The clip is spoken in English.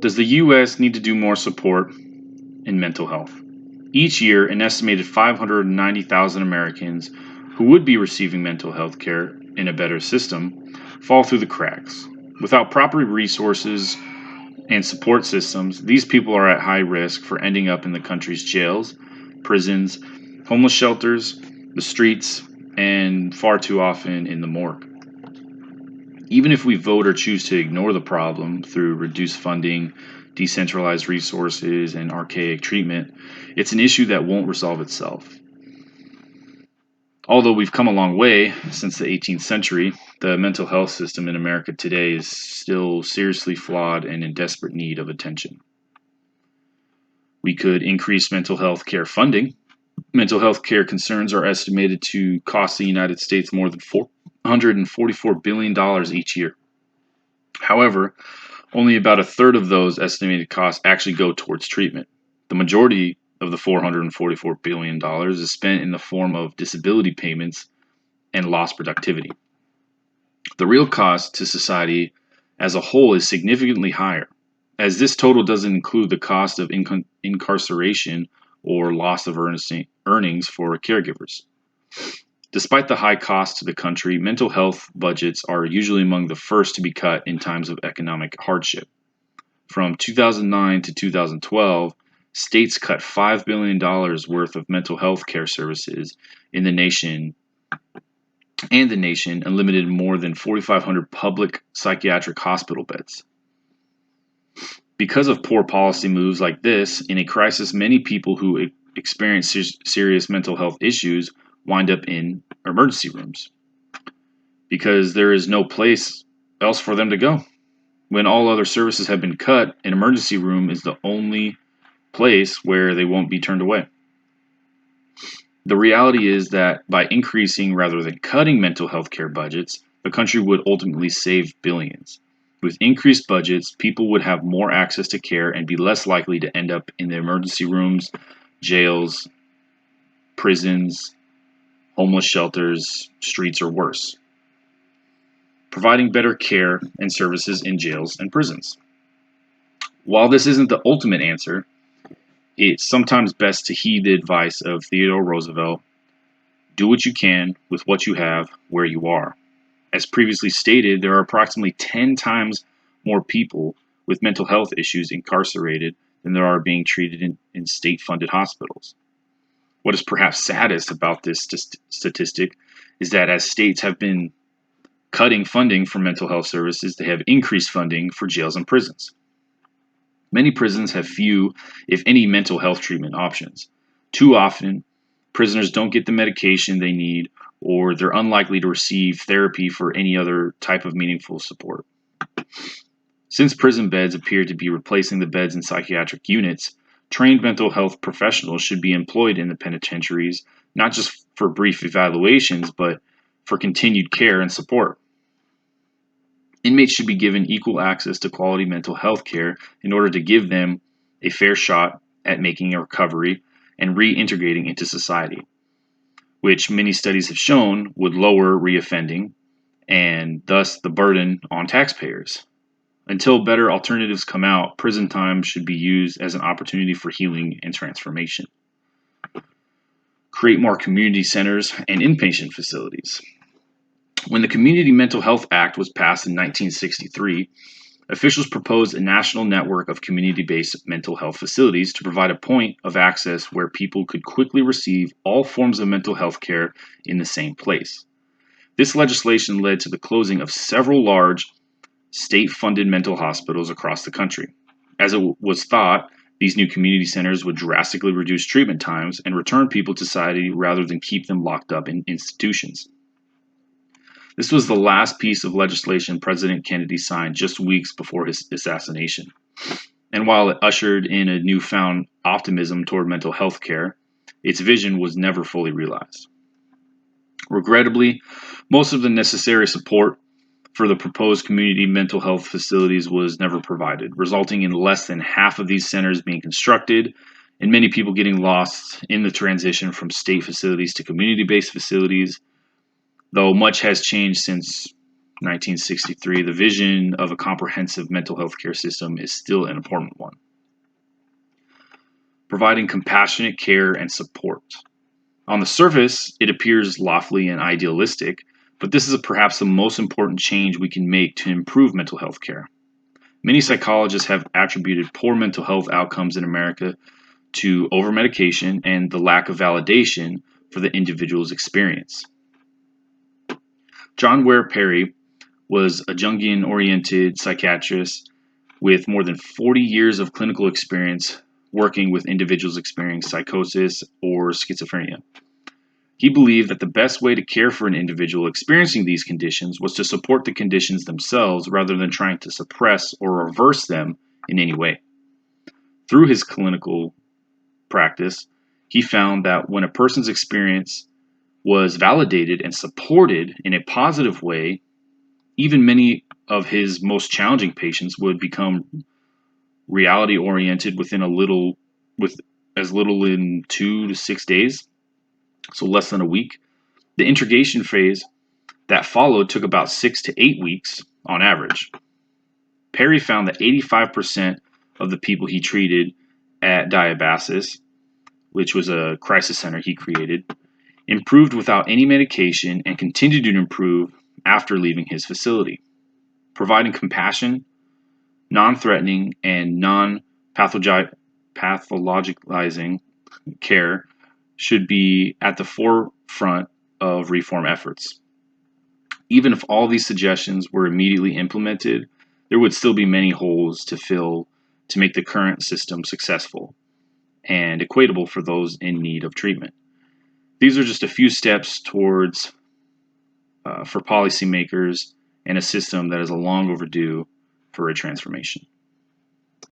Does the U.S. need to do more support in mental health? Each year, an estimated 590,000 Americans who would be receiving mental health care in a better system fall through the cracks. Without proper resources and support systems, these people are at high risk for ending up in the country's jails, prisons, homeless shelters, the streets, and far too often in the morgue. Even if we vote or choose to ignore the problem through reduced funding, decentralized resources, and archaic treatment, it's an issue that won't resolve itself. Although we've come a long way since the 18th century, the mental health system in America today is still seriously flawed and in desperate need of attention. We could increase mental health care funding. Mental health care concerns are estimated to cost the United States more than $444 billion each year. However, only about a third of those estimated costs actually go towards treatment. The majority of the $444 billion is spent in the form of disability payments and lost productivity. The real cost to society as a whole is significantly higher, as this total doesn't include the cost of incarceration or loss of earnings for caregivers. Despite the high cost to the country, mental health budgets are usually among the first to be cut in times of economic hardship. From 2009 to 2012, states cut $5 billion worth of mental health care services in the nation, and the nation eliminated more than 4,500 public psychiatric hospital beds. Because of poor policy moves like this, in a crisis, many people who experience serious mental health issues wind up in emergency rooms because there is no place else for them to go. When all other services have been cut, an emergency room is the only place where they won't be turned away. The reality is that by increasing rather than cutting mental health care budgets, the country would ultimately save billions. With increased budgets, people would have more access to care and be less likely to end up in the emergency rooms, jails, prisons, homeless shelters, streets, or worse. Providing better care and services in jails and prisons. While this isn't the ultimate answer, it's sometimes best to heed the advice of Theodore Roosevelt: do what you can with what you have where you are. As previously stated, there are approximately 10 times more people with mental health issues incarcerated than there are being treated in state-funded hospitals. What is perhaps saddest about this statistic is that as states have been cutting funding for mental health services, they have increased funding for jails and prisons. Many prisons have few, if any, mental health treatment options. Too often, prisoners don't get the medication they need, or they're unlikely to receive therapy for any other type of meaningful support. Since prison beds appear to be replacing the beds in psychiatric units, trained mental health professionals should be employed in the penitentiaries, not just for brief evaluations, but for continued care and support. Inmates should be given equal access to quality mental health care in order to give them a fair shot at making a recovery and reintegrating into society, which many studies have shown would lower reoffending and thus the burden on taxpayers. Until better alternatives come out, prison time should be used as an opportunity for healing and transformation. Create more community centers and inpatient facilities. When the Community Mental Health Act was passed in 1963, officials proposed a national network of community-based mental health facilities to provide a point of access where people could quickly receive all forms of mental health care in the same place. This legislation led to the closing of several large state-funded mental hospitals across the country. As it was thought, these new community centers would drastically reduce treatment times and return people to society rather than keep them locked up in institutions. This was the last piece of legislation President Kennedy signed just weeks before his assassination. And while it ushered in a newfound optimism toward mental health care, its vision was never fully realized. Regrettably, most of the necessary support for the proposed community mental health facilities was never provided, resulting in less than half of these centers being constructed and many people getting lost in the transition from state facilities to community-based facilities. Though much has changed since 1963, the vision of a comprehensive mental health care system is still an important one. Providing compassionate care and support. On the surface, it appears lofty and idealistic, but this is perhaps the most important change we can make to improve mental health care. Many psychologists have attributed poor mental health outcomes in America to overmedication and the lack of validation for the individual's experience. John Ware Perry was a Jungian-oriented psychiatrist with more than 40 years of clinical experience working with individuals experiencing psychosis or schizophrenia. He believed that the best way to care for an individual experiencing these conditions was to support the conditions themselves rather than trying to suppress or reverse them in any way. Through his clinical practice, he found that when a person's experience was validated and supported in a positive way, even many of his most challenging patients would become reality oriented with as little in 2 to 6 days, so less than a week. The integration phase that followed took about 6 to 8 weeks on average. Perry found that 85% of the people he treated at Diabasis, which was a crisis center he created, improved without any medication and continued to improve after leaving his facility. Providing compassion, non-threatening, and non-pathologizing care should be at the forefront of reform efforts. Even if all these suggestions were immediately implemented, there would still be many holes to fill to make the current system successful and equitable for those in need of treatment. These are just a few steps towards for policymakers and a system that is long overdue for a transformation.